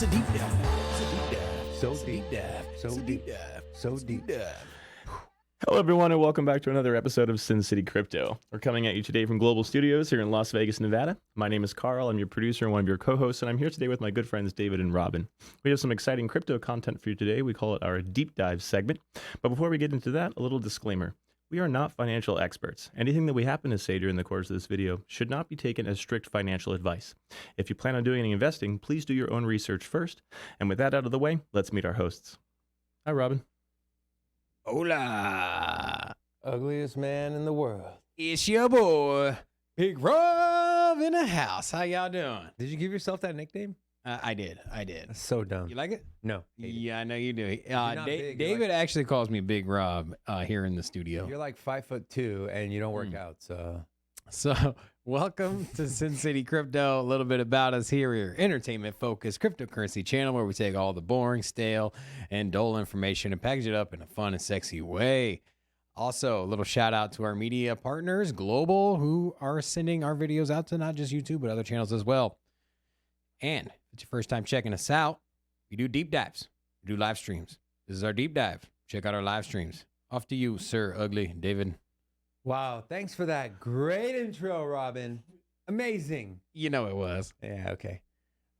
a deep dive. It's a deep dive. So It's a deep. dive. So It's a deep. dive. So It's a deep. dive. Hello, everyone, and welcome back to another episode of Sin City Crypto. We're coming at you today from Global Studios here in Las Vegas, Nevada. My name is Carl. I'm your producer and one of your co-hosts, and I'm here today with my good friends David and Robin. We have some exciting crypto content for you today. We call it our Deep Dive segment. But before we get into that, a little disclaimer. We are not financial experts. Anything that we happen to say during the course of this video should not be taken as strict financial advice. If you plan on doing any investing, please do your own research first. And with that out of the way, let's meet our hosts. Hi, Robin. Hola. Ugliest man in the world. It's your boy, Big Rob in the house. How y'all doing? Did you give yourself that nickname? I did. That's so dumb. You like it? No. hate it. Yeah, I know you do. not big, you're David actually calls me Big Rob here in the studio. You're like 5'2" and you don't work out, so So, welcome to Sin City Crypto. A little bit about us here. We're entertainment-focused cryptocurrency channel where we take all the boring, stale, and dull information and package it up in a fun and sexy way. Also, a little shout out to our media partners, Global, who are sending our videos out to not just YouTube, but other channels as well. And if it's your first time checking us out, we do deep dives. We do live streams. This is our deep dive. Check out our live streams. Off to you, Sir Ugly, David. wow. Thanks for that great intro, Robin. Amazing. You know it was. Yeah, okay.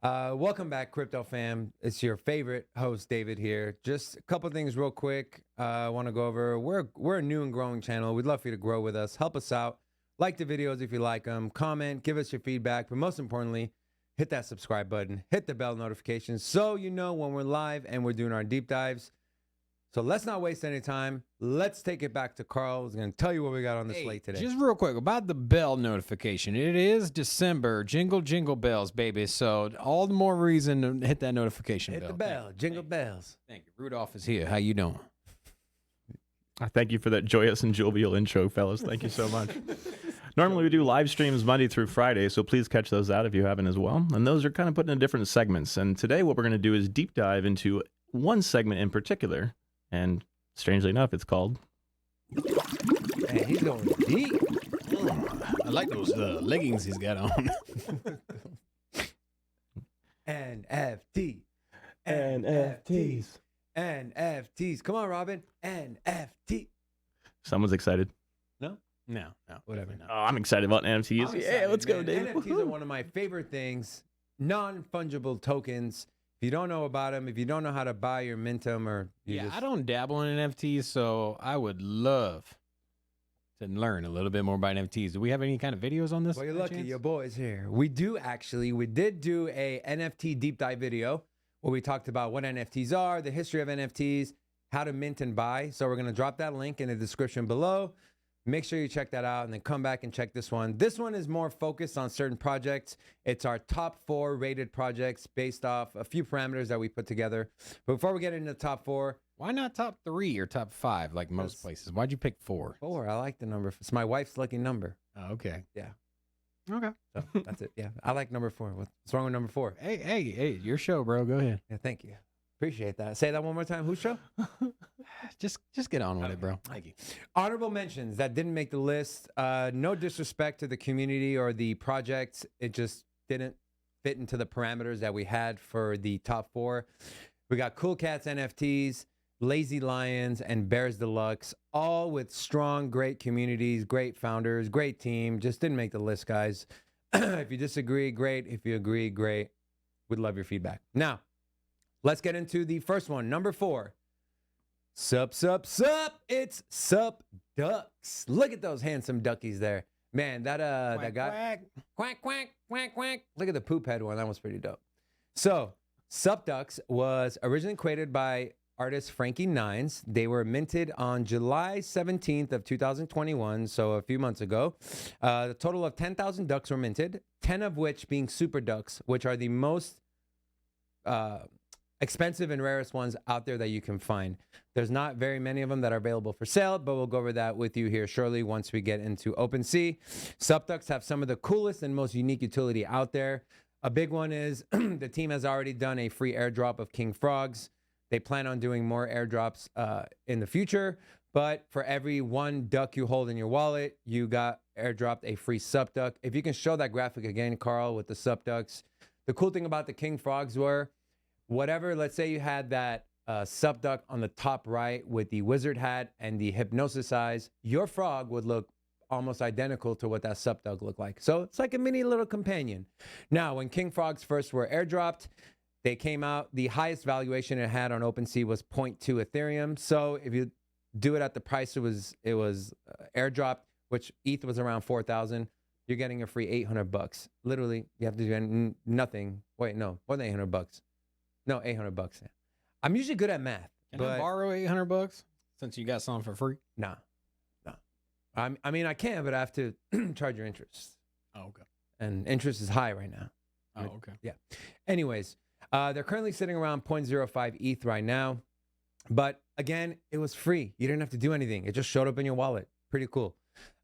Welcome back, Crypto Fam. It's your favorite host, David here. Just a couple things real quick. I want to go over. We're a new and growing channel. We'd love for you to grow with us. Help us out. Like the videos if you like them. Comment. Give us your feedback. But most importantly, hit that subscribe button. Hit the bell notification so you know when we're live and we're doing our deep dives. So let's not waste any time. Let's take it back to Carl. He's going to tell you what we got on the slate today. Just real quick about the bell notification. It is December. Jingle, jingle bells, baby. So all the more reason to hit that notification Hit bell. the bell. Jingle bells. Thank you. Rudolph is here. How you doing? Thank you for that joyous and jovial intro, fellas. Thank you so much. Normally, we do live streams Monday through Friday, so please catch those out if you haven't as well. And those are kind of put in different segments. And today, what we're going to do is deep dive into one segment in particular. And strangely enough, it's called... Man, he's going deep. I like those leggings he's got on. NFT. NFTs. NFTs. Come on, Robin. NFT. Someone's excited. No? No, Whatever. no. Oh, I'm excited about NFTs. I'm Yeah, excited, let's go, man. David. NFTs are one of my favorite things. Non-fungible tokens. If you don't know about them, if you don't know how to buy or mint them, or you Yeah, just... I don't dabble in NFTs, so I would love to learn a little bit more about NFTs. Do we have any kind of videos on this? Well, you're by lucky. chance? Your boy's here. We do actually. We did do a NFT deep dive video where we talked about what NFTs are, the history of NFTs, how to mint and buy. So we're going to drop that link in the description below. Make sure you check that out and then come back and check this one. This one is more focused on certain projects. It's our top 4 rated projects based off a few parameters that we put together. But before we get into the top 4, Why not top 3 or top 5 like most places? Why'd you pick 4? 4, I like the number. It's my wife's lucky number. Oh, okay. Yeah. Okay. So that's it. Yeah. I like number 4. What's wrong with number 4? Hey, your show, bro. Go ahead. Yeah, thank you. Appreciate that. Say that one more time. Whose show? Just get on with it, bro. Thank you. Honorable mentions that didn't make the list. No disrespect to the community or the project. It just didn't fit into the parameters that we had for the top 4. We got Cool Cats NFTs, Lazy Lions, and Bears Deluxe, all with strong, great communities, great founders, great team. Just didn't make the list, guys. If you disagree, great. If you agree, great. We'd love your feedback. Now, let's get into the first one. Number 4. Sup. It's Sup Ducks. Look at those handsome duckies there. Man, that guy. Quack. Look at the poop head one. That was pretty dope. So, Sup Ducks was originally created by artist Frankie Nines. They were minted on July 17th of 2021, so a few months ago. A total of 10,000 ducks were minted, 10 of which being super ducks, which are the most expensive and rarest ones out there that you can find. There's not very many of them that are available for sale, but we'll go over that with you here shortly once we get into OpenSea. Sup Ducks have some of the coolest and most unique utility out there. A big one is the team has already done a free airdrop of king frogs. They plan on doing more airdrops in the future, but for every one duck you hold in your wallet, you got airdropped a free Sup Duck. If you can show that graphic again, Carl, with the Sup Ducks. The cool thing about the king frogs were whatever, let's say you had that subduct on the top right with the wizard hat and the hypnosis eyes, your frog would look almost identical to what that subduct looked like. So it's like a mini little companion. Now, when king frogs first were airdropped, they came out, the highest valuation it had on OpenSea was 0.2 Ethereum. So if you do it at the price it was airdropped, which ETH was around 4,000, you're getting a free $800. Literally, you have to do nothing. Wait, no, more than $800. No, $800. I'm usually good at math. Can I borrow $800 since you got some for free? Nah. I mean, I can, but I have to charge your interest. Oh, okay. And interest is high right now. Oh, okay. Yeah. Anyways, they're currently sitting around 0.05 ETH right now. But again, it was free. You didn't have to do anything. It just showed up in your wallet. Pretty cool.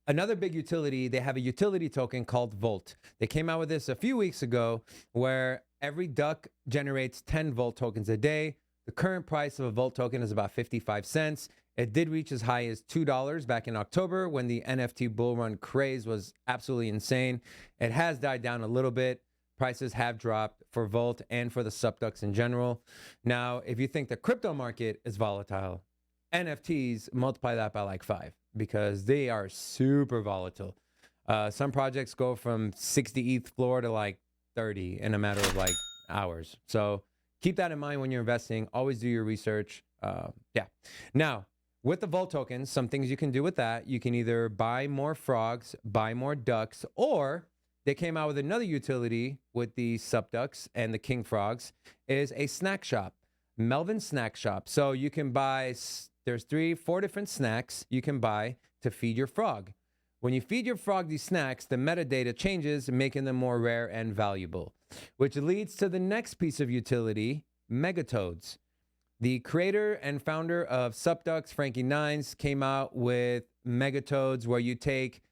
Another big utility, they have a utility token called Volt. They came out with this a few weeks ago where every duck generates 10 Volt tokens a day. The current price of a Volt token is about 55 cents. It did reach as high as $2 back in October when the NFT bull run craze was absolutely insane. It has died down a little bit. Prices have dropped for Volt and for the subducts in general. Now, if you think the crypto market is volatile, NFTs multiply that by like 5 because they are super volatile. Some projects go from 60 ETH floor to like 30 in a matter of like hours. So keep that in mind when you're investing. Always do your research. Yeah. Now, with the Volt tokens, some things you can do with that. You can either buy more frogs, buy more ducks, or they came out with another utility with the subducks and the king frogs is a snack shop, Melvin Snack Shop. So you can buy, there's 4 different snacks you can buy to feed your frog. When you feed your frog these snacks, the metadata changes, making them more rare and valuable, which leads to the next piece of utility, megatoads. The creator and founder of Subducks, Frankie Nines, came out with megatoads where you take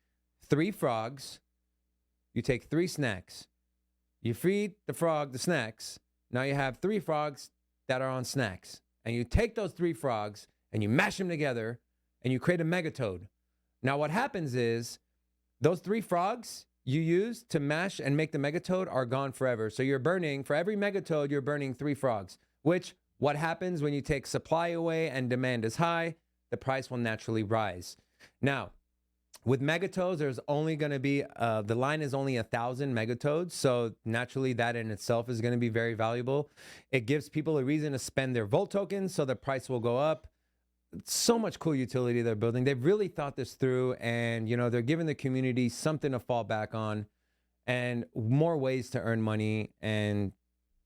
3 frogs, you take 3 snacks, you feed the frog the snacks. Now you have 3 frogs that are on snacks, and you take those 3 frogs and you mash them together and you create a megatoad. Now what happens is those 3 frogs you use to mash and make the megatoad are gone forever. So you're burning, for every megatoad, you're burning 3 frogs, which what happens when you take supply away and demand is high, the price will naturally rise. Now, with megatoads, there's only going to be, the line is only 1,000 megatoads. So naturally that in itself is going to be very valuable. It gives people a reason to spend their Volt tokens, so the price will go up. So much cool utility they're building. They've really thought this through, and they're giving the community something to fall back on and more ways to earn money, and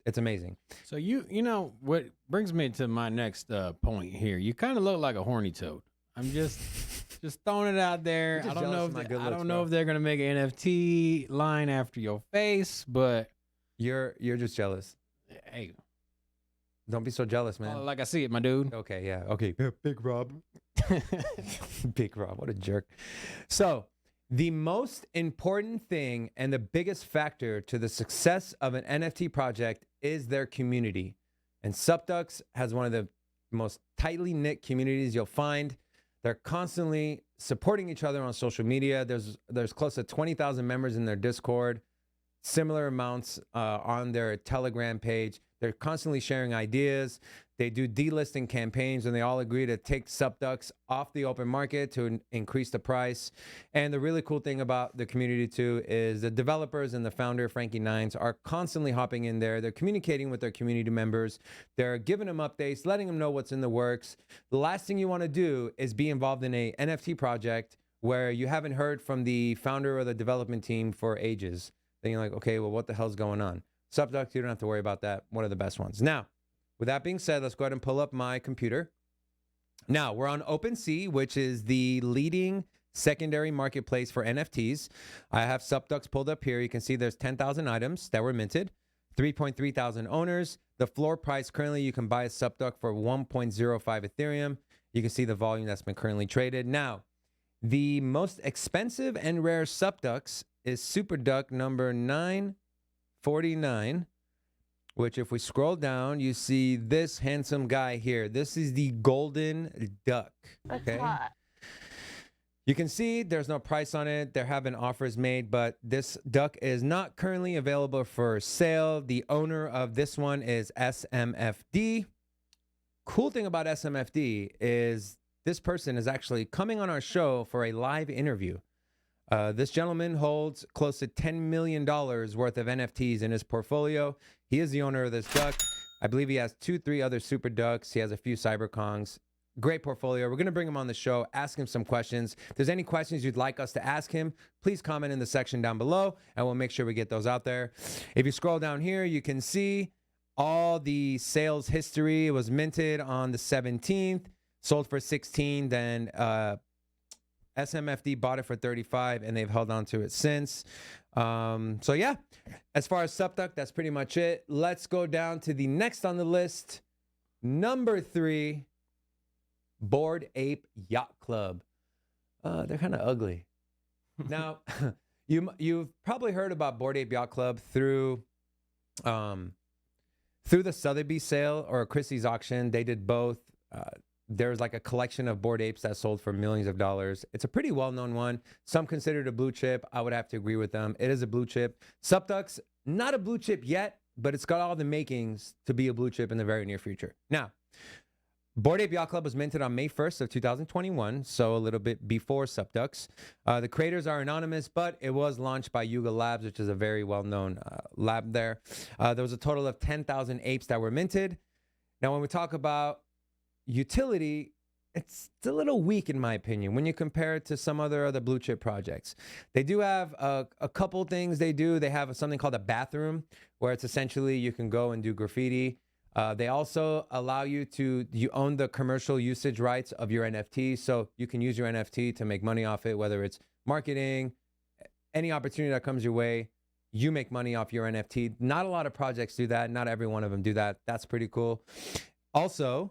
it's amazing. So you know what brings me to my next point here. You kind of look like a horny toad. I'm just throwing it out there. I don't know if they're gonna make an NFT line after your face, but you're just jealous. Hey, don't be so jealous, man. like I see it, my dude. Okay, yeah. Okay, Big Rob. Big Rob, what a jerk. So the most important thing and the biggest factor to the success of an NFT project is their community. And Subducks has one of the most tightly knit communities you'll find. They're constantly supporting each other on social media. There's close to 20,000 members in their Discord, similar amounts on their Telegram page. They're constantly sharing ideas. They do delisting campaigns, and they all agree to take Subducks off the open market to increase the price. And the really cool thing about the community too is the developers and the founder, Frankie Nines, are constantly hopping in there. They're communicating with their community members. They're giving them updates, letting them know what's in the works. The last thing you want to do is be involved in a NFT project where you haven't heard from the founder or the development team for ages. Then you're like, okay, well, what the hell's going on? Subducks, you don't have to worry about that. One of the best ones. Now, with that being said, let's go ahead and pull up my computer. Now, we're on OpenSea, which is the leading secondary marketplace for NFTs. I have Subducks pulled up here. You can see there's 10,000 items that were minted, 3.3 thousand owners. The floor price currently, you can buy a Subduck for 1.05 Ethereum. You can see the volume that's been currently traded. Now, the most expensive and rare Subducks is Super Duck number 949. Which if we scroll down, you see this handsome guy here. This is the golden duck. That's hot. You can see there's no price on it. There have been offers made, but this duck is not currently available for sale. The owner of this one is SMFD. Cool thing about SMFD is this person is actually coming on our show for a live interview. This gentleman holds close to $10 million worth of NFTs in his portfolio. He is the owner of this duck. I believe he has 2-3 other super ducks. He has a few cyberkongs. Great portfolio. We're going to bring him on the show, ask him some questions. If there's any questions you'd like us to ask him, please comment in the section down below, and we'll make sure we get those out there. If you scroll down here, you can see all the sales history. It was minted on the 17th, sold for 16, then SMFD bought it for 35, and they've held on to it since. So yeah, as far as Subduck, that's pretty much it. Let's go down to the next on the list. Number 3, Bored Ape Yacht Club. They're kind of ugly. Now, you've probably heard about Bored Ape Yacht Club through the Sotheby's sale or Christie's auction. They did both. There's like a collection of bored apes that sold for millions of dollars. It's a pretty well-known one. Some consider it a blue chip. I would have to agree with them. It is a blue chip. Subduck's not a blue chip yet, but it's got all the makings to be a blue chip in the very near future. Now, Bored Ape Yacht Club was minted on May 1st of 2021, so a little bit before Subducks. The creators are anonymous, but it was launched by Yuga Labs, which is a very well-known lab there. There was a total of 10,000 apes that were minted. Now, when we talk about utility, it's a little weak in my opinion when you compare it to some other blue chip projects. They do have a couple things they do. They have something called a bathroom where it's essentially you can go and do graffiti. They also allow you own the commercial usage rights of your NFT. So you can use your NFT to make money off it, whether it's marketing, any opportunity that comes your way, you make money off your NFT. Not a lot of projects do that. Not every one of them do that. That's pretty cool. Also,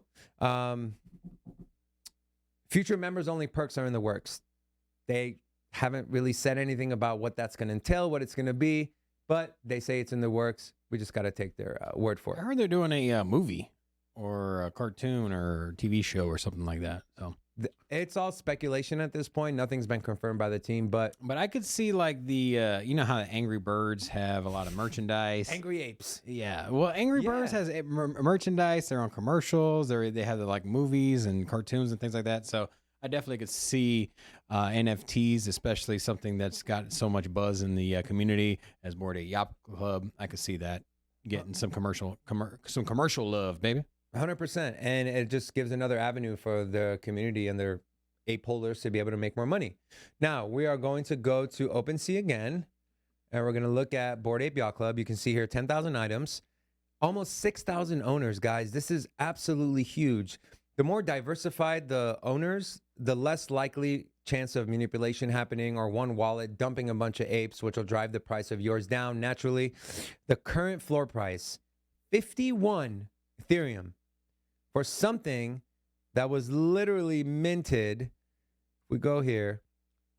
future members only perks are in the works. They haven't really said anything about what that's going to entail, what it's going to be, but they say it's in the works. We just got to take their word for it. I heard they're doing a movie or a cartoon or TV show or something like that. So it's all speculation at this point. Nothing's been confirmed by the team, but I could see like the you know how the Angry Birds have a lot of merchandise. Angry Apes. Yeah. Well, Angry Birds has merchandise. They're on commercials. They have the, like movies and cartoons and things like that. So I definitely could see NFTs, especially something that's got so much buzz in the community as Bored Ape Yacht Club. I could see that getting some commercial love, baby. 100%. And it just gives another avenue for the community and their ape holders to be able to make more money. Now, we are going to go to OpenSea again, and we're going to look at Bored Ape Yacht Club. You can see here 10,000 items, almost 6,000 owners, guys. This is absolutely huge. The more diversified the owners, the less likely chance of manipulation happening or one wallet dumping a bunch of apes, which will drive the price of yours down naturally. The current floor price, 51 Ethereum. For something that was literally minted, if we go here,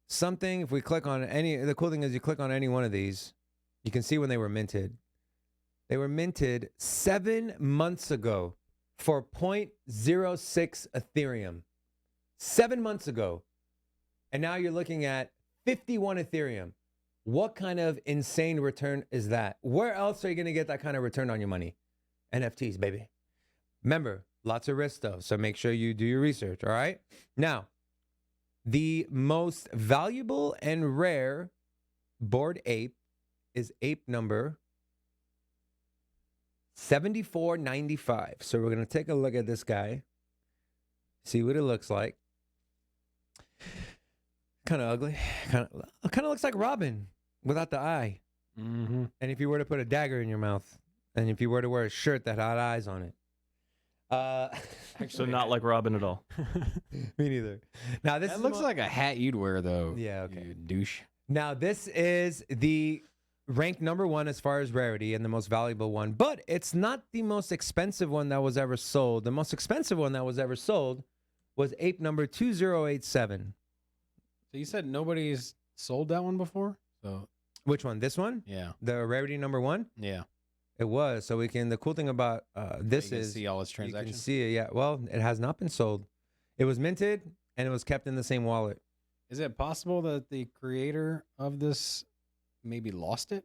if we click on the cool thing is you click on any one of these, you can see when they were minted. They were minted 7 months ago for 0.06 Ethereum. 7 months ago. And now you're looking at 51 Ethereum. What kind of insane return is that? Where else are you going to get that kind of return on your money? NFTs, baby. Remember, lots of risk though, so make sure you do your research, all right? Now, the most valuable and rare bored ape is ape number 7495. So we're going to take a look at this guy, see what it looks like. Kind of ugly. Kind of looks like Robin without the eye. Mm-hmm. And if you were to put a dagger in your mouth, and if you were to wear a shirt that had eyes on it. So not like Robin at all. Me neither. Now this looks like a hat you'd wear though. Yeah, okay. You douche. Now this is the ranked number 1 as far as rarity and the most valuable one, but it's not the most expensive one that was ever sold. The most expensive one that was ever sold was ape number 2087. So you said nobody's sold that one before? So which one? This one? Yeah. The rarity number 1? Yeah. It was. So the cool thing about this you can is see all its you transactions. can see it. Yeah. Well, it has not been sold. It was minted and it was kept in the same wallet. Is it possible that the creator of this maybe lost it?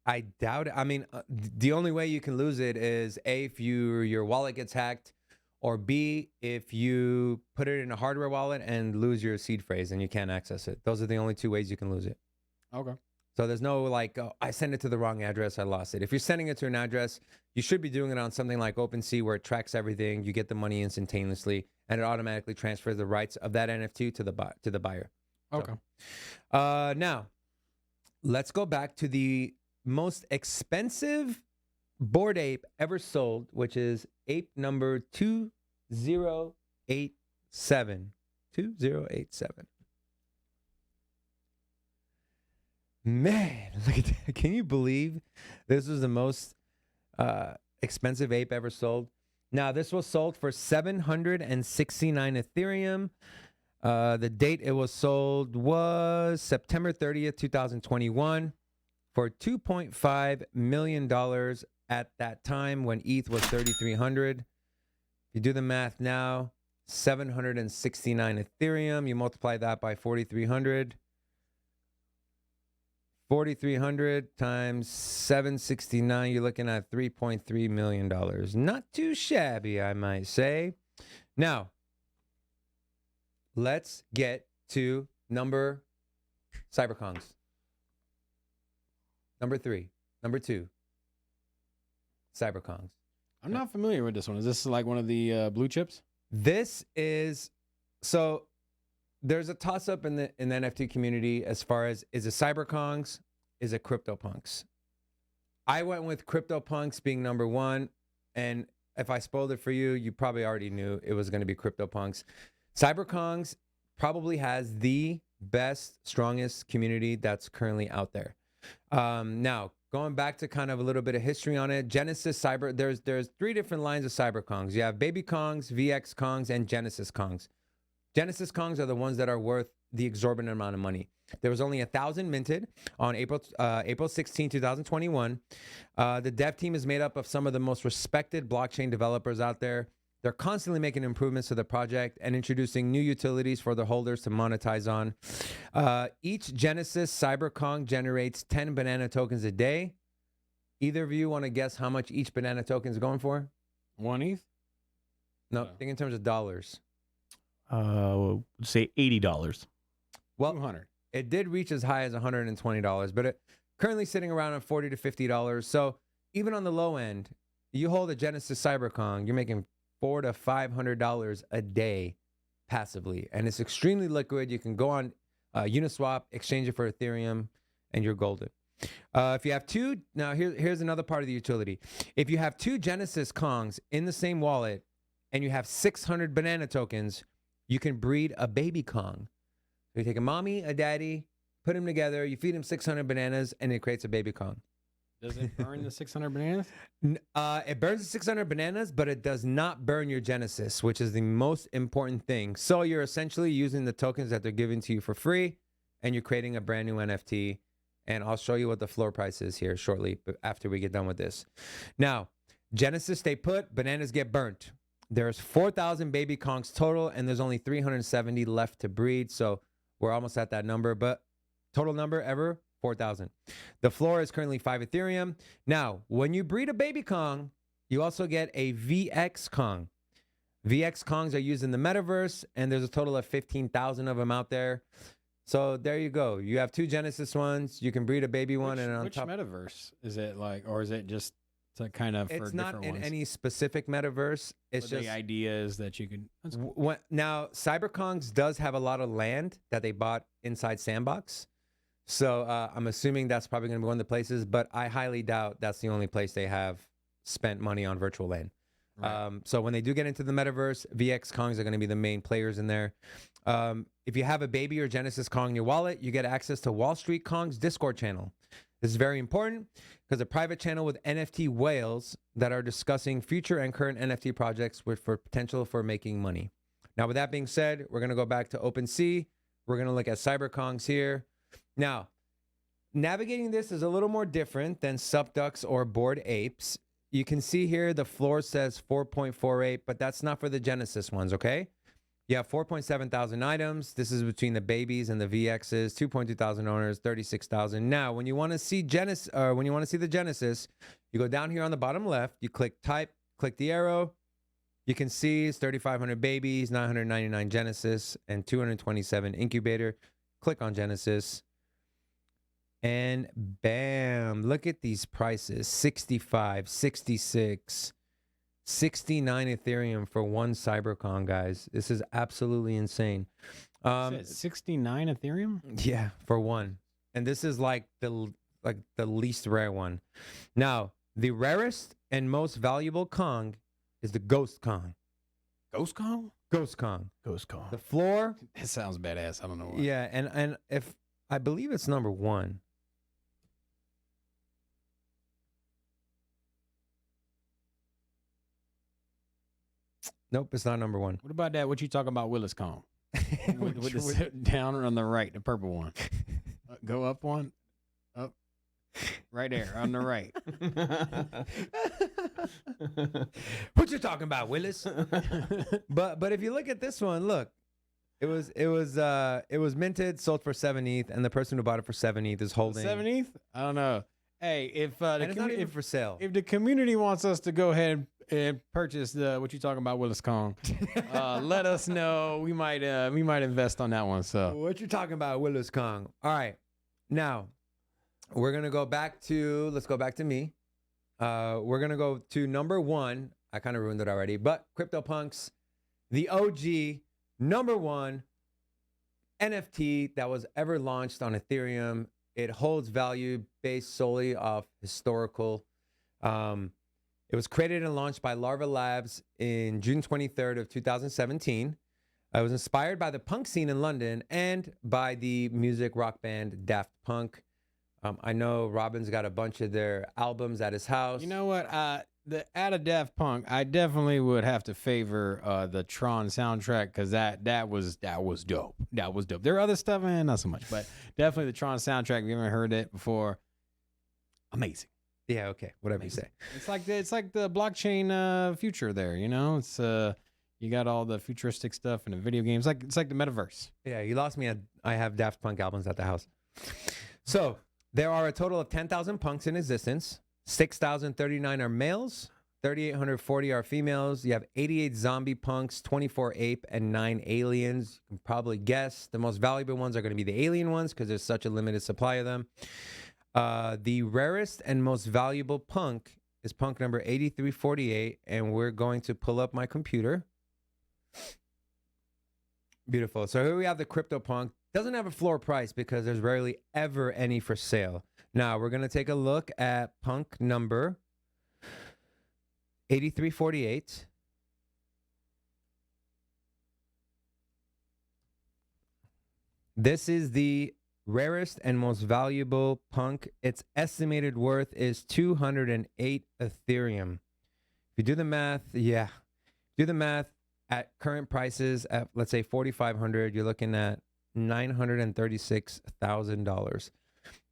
I doubt it. I mean, the only way you can lose it is A, if your wallet gets hacked, or B, if you put it in a hardware wallet and lose your seed phrase and you can't access it. Those are the only two ways you can lose it. Okay. So there's no like, oh, I sent it to the wrong address, I lost it. If you're sending it to an address, you should be doing it on something like OpenSea where it tracks everything. You get the money instantaneously, and it automatically transfers the rights of that NFT to the buyer. Okay. So, now, let's go back to the most expensive Bored Ape ever sold, which is ape number 2087. 2087. Man, look at that. Can you believe this was the most expensive ape ever sold? Now, this was sold for 769 Ethereum. The date it was sold was September 30th, 2021 for $2.5 million at that time when ETH was 3,300. If you do the math now, 769 Ethereum, you multiply that by 4,300. 4,300 times 769, you're looking at $3.3 million. Not too shabby, I might say. Now, let's get to number Cyberkongs. Number 3. Number 2. Cyberkongs. I'm not familiar with this one. Is this like one of the blue chips? This is, so there's a toss-up in the NFT community as far as, is it Cyberkongs, is it CryptoPunks? I went with CryptoPunks being number 1, and if I spoiled it for you, you probably already knew it was going to be CryptoPunks. Cyberkongs probably has the best, strongest community that's currently out there. Now, going back to kind of a little bit of history on it, Genesis Cyber, there's 3 different lines of Cyberkongs. You have Baby Kongs, VX Kongs, and Genesis Kongs. Genesis Kongs are the ones that are worth the exorbitant amount of money. There was only 1,000 minted on April 16, 2021. The dev team is made up of some of the most respected blockchain developers out there. They're constantly making improvements to the project and introducing new utilities for the holders to monetize on. Each Genesis Cyberkong generates 10 banana tokens a day. Either of you want to guess how much each banana token is going for? 1 ETH? No, think in terms of dollars. Say $80. Well, 200. it did reach as high as $120, but it currently sitting around at $40 to $50. So even on the low end, you hold a Genesis Cyberkong, you're making $400 to $500 a day passively, and it's extremely liquid. You can go on Uniswap, exchange it for Ethereum, and you're golden. If you have two, now here's another part of the utility. If you have 2 Genesis Kongs in the same wallet and you have 600 banana tokens, you can breed a baby Kong. So you take a mommy, a daddy, put them together, you feed them 600 bananas, and it creates a baby Kong. Does it burn the 600 bananas? It burns the 600 bananas, but it does not burn your Genesis, which is the most important thing. So you're essentially using the tokens that they're giving to you for free, and you're creating a brand new NFT. And I'll show you what the floor price is here shortly after we get done with this. Now, Genesis stay put, bananas get burnt. There's 4,000 baby Kongs total, and there's only 370 left to breed. So we're almost at that number, but total number ever, 4,000. The floor is currently 5 Ethereum. Now, when you breed a baby Kong, you also get a VX Kong. VX Kongs are used in the metaverse, and there's a total of 15,000 of them out there. So there you go. You have 2 Genesis ones. You can breed a baby one, and on which top, metaverse is it like, or is it just to kind of for it's not different in ones? any specific metaverse. It's But just the idea is that you can. That's cool. now Cyberkongs does have a lot of land that they bought inside Sandbox. So I'm assuming that's probably going to be one of the places, but I highly doubt that's the only place they have spent money on virtual land. Right. So when they do get into the metaverse, VX Kongs are going to be the main players in there. If you have a baby or Genesis Kong in your wallet, you get access to Wall Street Kong's Discord channel. This is very important because a private channel with NFT whales that are discussing future and current NFT projects with for potential for making money. Now, with that being said, we're going to go back to OpenSea. We're going to look at Cyberkongs here. Now, navigating this is a little more different than Subducks or Bored Apes. You can see here the floor says 4.48, but that's not for the Genesis ones, okay? You have 4.7 thousand items. This is between the babies and the VXs. 2.2 thousand owners, 36,000. Now, when you want to see Genesis, or when you want to see the Genesis, you go down here on the bottom left. You click type, click the arrow. You can see it's 3,500 babies, 999 Genesis, and 227 incubator. Click on Genesis. And bam, look at these prices. 65, 66. 69 Ethereum for one CyberCon, guys. This is absolutely insane. 69 Ethereum? Yeah, for one. And this is like the least rare one. Now, the rarest and most valuable Kong is the Ghost Kong. Ghost Kong? Ghost Kong. Ghost Kong. The floor. That sounds badass. I don't know why. Yeah, and if I believe it's number 1. Nope, it's not number 1. What about that? What you talking about, Willis Kong? with the sit down on the right, the purple one. Go up one. Up. Right there on the right. What you talking about, Willis? But if you look at this one, look. It was minted, sold for 7 ETH, and the person who bought it for 7 ETH is holding 7 ETH? I don't know. Hey, if and it's not even for sale. if the community wants us to go ahead and purchase the what you talking about, Willis Kong, let us know. We might invest on that one. So What you talking about, Willis Kong? All right, now we're gonna go back to let's go back to me. We're gonna go to number 1. I kind of ruined it already, but CryptoPunks, the OG number 1 NFT that was ever launched on Ethereum. It holds value based solely off historical. It was created and launched by Larva Labs in June 23rd of 2017. It was inspired by the punk scene in London and by the music rock band Daft Punk. I know Robin's got a bunch of their albums at his house. you know what? Out of Daft Punk, I definitely would have to favor the Tron soundtrack because that was dope. That was dope. There are other stuff, man, not so much, but definitely the Tron soundtrack. If you haven't heard it before, amazing. Yeah, okay, whatever you say. It's like the blockchain future there. You know, it's you got all the futuristic stuff in the video games. It's like the metaverse. Yeah, you lost me. I have Daft Punk albums at the house. So there are a total of 10,000 punks in existence. 6,039 are males. 3,840 are females. You have 88 zombie punks, 24 ape, and 9 aliens. You can probably guess the most valuable ones are going to be the alien ones because there's such a limited supply of them. The rarest and most valuable punk is punk number 8348, and we're going to pull up my computer. Beautiful. So here we have the CryptoPunk. Doesn't have a floor price because there's rarely ever any for sale. Now we're going to take a look at punk number 8348. This is the rarest and most valuable punk. Its estimated worth is 208 Ethereum. If you do the math, at current prices at let's say 4,500, you're looking at $936,000.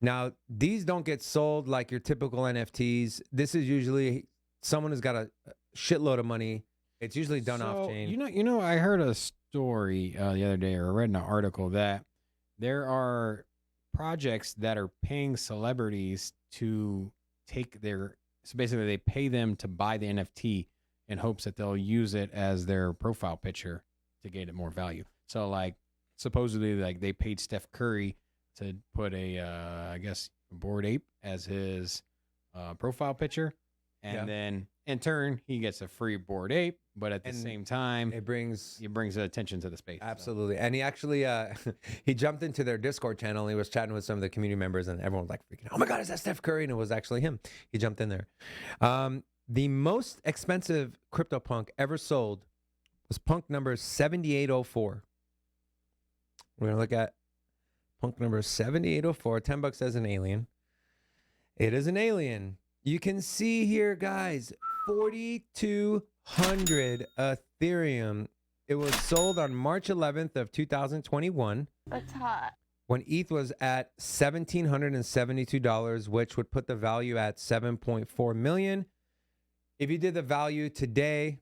Now, these don't get sold like your typical NFTs. This is usually someone who's got a shitload of money. It's usually done off chain. You know, I heard a story the other day, or read an article that there are projects that are paying celebrities to take their. So basically, they pay them to buy the NFT in hopes that they'll use it as their profile picture to get it more value. So, like, supposedly, like they paid Steph Curry to put I guess, Bored Ape as his profile picture. And then, in turn, he gets a free Bored Ape. But at the same time, it brings attention to the space. Absolutely. So. And he actually, he jumped into their Discord channel. And he was chatting with some of the community members. And everyone was like, freaking, oh my God, is that Steph Curry? And it was actually him. He jumped in there. The most expensive CryptoPunk ever sold was punk number 7804. We're going to look at punk number 7804. $10 as an alien. It is an alien. You can see here, guys, 4,200 Ethereum. It was sold on March 11th of 2021. That's hot. When ETH was at $1,772, which would put the value at $7.4 million. If you did the value today,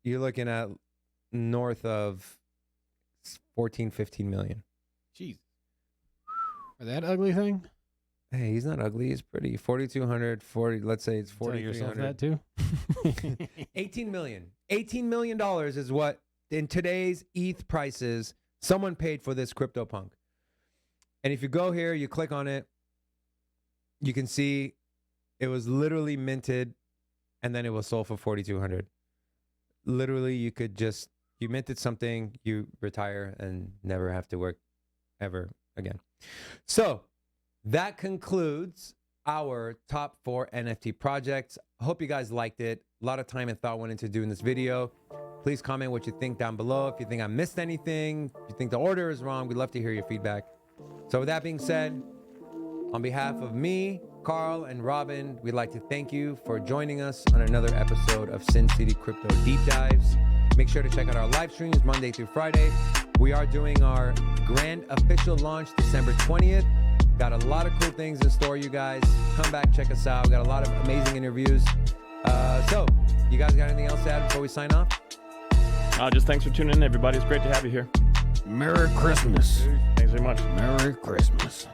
you're looking at north of 14, 15 million. Jeez. For that ugly thing? Hey, he's not ugly. He's pretty. 4,200, 40. Let's say it's Tell yourself 4,300. that too? 18 million. $18 million is what, in today's ETH prices, someone paid for this CryptoPunk. And if you go here, you click on it, you can see it was literally minted and then it was sold for 4,200. Literally, you minted something, you retire and never have to work ever again. So that concludes our top 4 NFT projects. I hope you guys liked it. A lot of time and thought went into doing this video. Please comment what you think down below. If you think I missed anything, if you think the order is wrong, we'd love to hear your feedback. So with that being said, on behalf of me, Carl, and Robin, we'd like to thank you for joining us on another episode of Sin City Crypto Deep Dives. Make sure to check out our live streams Monday through Friday. We are doing our grand official launch December 20th. Got a lot of cool things in store, you guys. Come back, check us out. We got a lot of amazing interviews. So, you guys got anything else to add before we sign off? Just thanks for tuning in, everybody. It's great to have you here. Merry Christmas. Thanks very much. Merry Christmas.